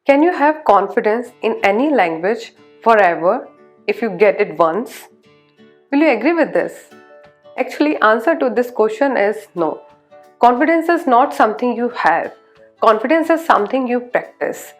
Can you have confidence in any language forever if you get it once? Will you agree with this? Actually, answer to this question is no. Confidence is not something you have. Confidence is something you practice.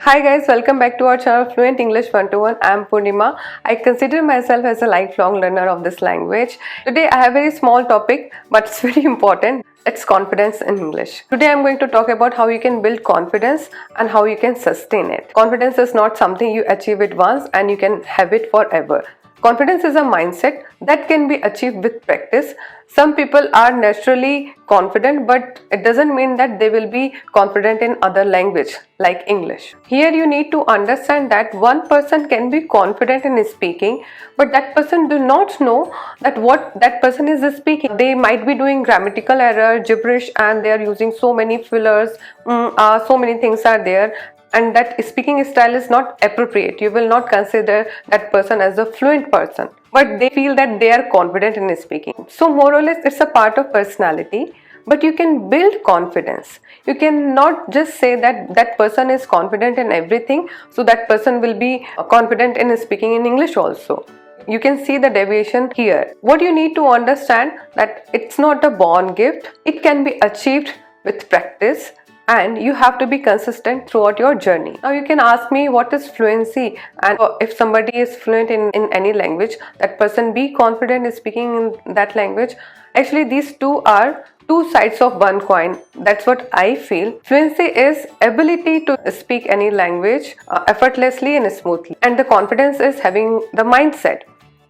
Hi guys, welcome back to our channel Fluent English 121. I am Purnima. I consider myself as a lifelong learner of this language. Today I have a very small topic, but it's very important. It's confidence in English. Today I'm going to talk about how you can build confidence and how you can sustain it. Confidence is not something you achieve it once and you can have it forever. Confidence is a mindset that can be achieved with practice. Some people are naturally confident, but it doesn't mean that they will be confident in other language like English. Here you need to understand that one person can be confident in speaking, but that person do not know that what that person is speaking. They might be doing grammatical error, gibberish, and they are using so many fillers, so many things are there. And that speaking style is not appropriate. You will not consider that person as a fluent person, but they feel that they are confident in speaking. So more or less it's a part of personality, but you can build confidence. You cannot just say that that person is confident in everything, so that person will be confident in speaking in English also. You can see the deviation here. What you need to understand that it's not a born gift. It can be achieved with practice, and you have to be consistent throughout your journey. Now you can ask me what is fluency, and if somebody is fluent in any language, that person be confident in speaking in that language. Actually, these two are two sides of one coin. That's what I feel. Fluency is ability to speak any language effortlessly and smoothly, and the confidence is having the mindset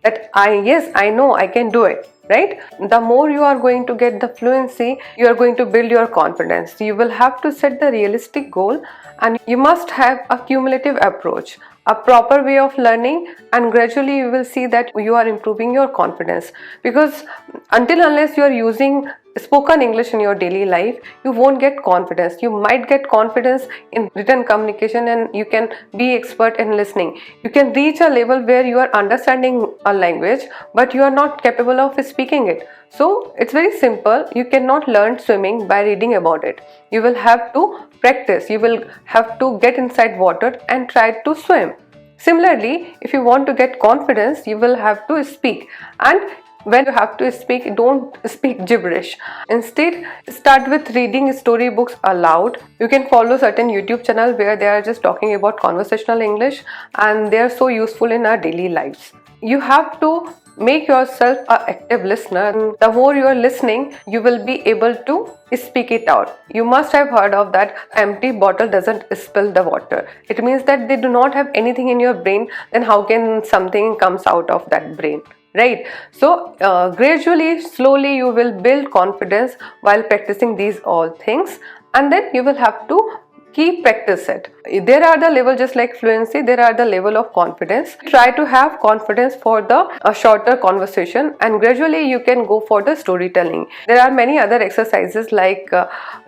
that I know I can do it. Right? The more you are going to get the fluency, you are going to build your confidence. You will have to set the realistic goal, and you must have a cumulative approach, a proper way of learning, and gradually you will see that you are improving your confidence. Because unless you are using spoken English in your daily life, you won't get confidence. You might get confidence in written communication, and you can be expert in listening. You can reach a level where you are understanding a language, but you are not capable of speaking it. So it's very simple. You cannot learn swimming by reading about it. You will have to practice. You will have to get inside water and try to swim. Similarly, if you want to get confidence, you will have to speak, and when you have to speak, don't speak gibberish. Instead, start with reading storybooks aloud. You can follow certain YouTube channels where they are just talking about conversational English, and they are so useful in our daily lives. You have to make yourself an active listener. The more you are listening, you will be able to speak it out. You must have heard of that empty bottle doesn't spill the water. It means that they do not have anything in your brain, then how can something comes out of that brain? Right? So gradually, slowly you will build confidence while practicing these all things, and then you will have to keep practice it. There are the level, just like fluency, there are the level of confidence. Try to have confidence for the shorter conversation, and gradually you can go for the storytelling. There are many other exercises like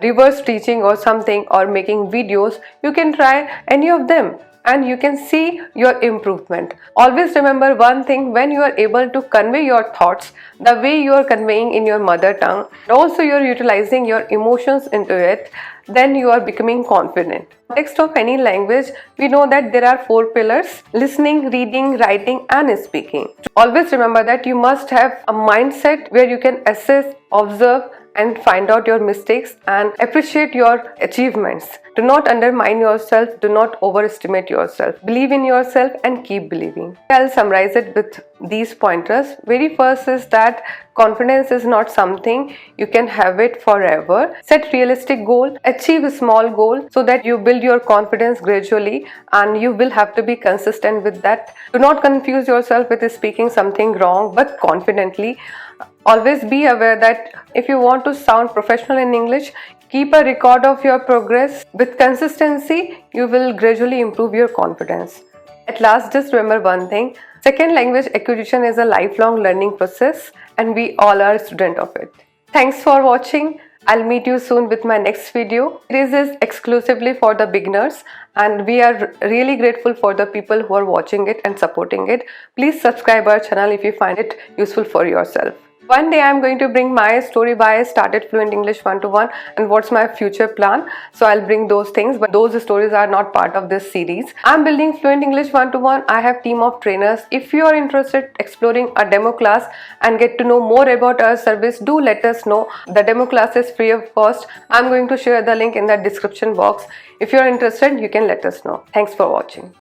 reverse teaching or something, or making videos. You can try any of them, and you can see your improvement. Always remember one thing: when you are able to convey your thoughts the way you are conveying in your mother tongue, also you are utilizing your emotions into it, then you are becoming confident. Context of any language, we know that there are 4 pillars: listening, reading, writing, and speaking. Always remember that you must have a mindset where you can assess, observe, and find out your mistakes and appreciate your achievements. Do not undermine yourself. Do not overestimate yourself. Believe in yourself and keep believing. I'll summarize it with these pointers. Very first is that confidence is not something you can have it forever. Set realistic goal. Achieve a small goal so that you build your confidence gradually, and you will have to be consistent with that. Do not confuse yourself with speaking something wrong, but confidently. Always be aware that if you want to sound professional in English, keep a record of your progress. With consistency, you will gradually improve your confidence. At last, just remember one thing: second language acquisition is a lifelong learning process, and we all are students of it. Thanks for watching. I'll meet you soon with my next video. This is exclusively for the beginners and we are really grateful for the people who are watching it and supporting it. Please subscribe our channel if you find it useful for yourself. One day I'm going to bring my story why I started Fluent English 1-to-1 and what's my future plan. So I'll bring those things, but those stories are not part of this series. I'm building Fluent English 1-to-1. I have team of trainers. If you are interested exploring a demo class and get to know more about our service, do let us know. The demo class is free of cost. I'm going to share the link in the description box. If you are interested, you can let us know. Thanks for watching.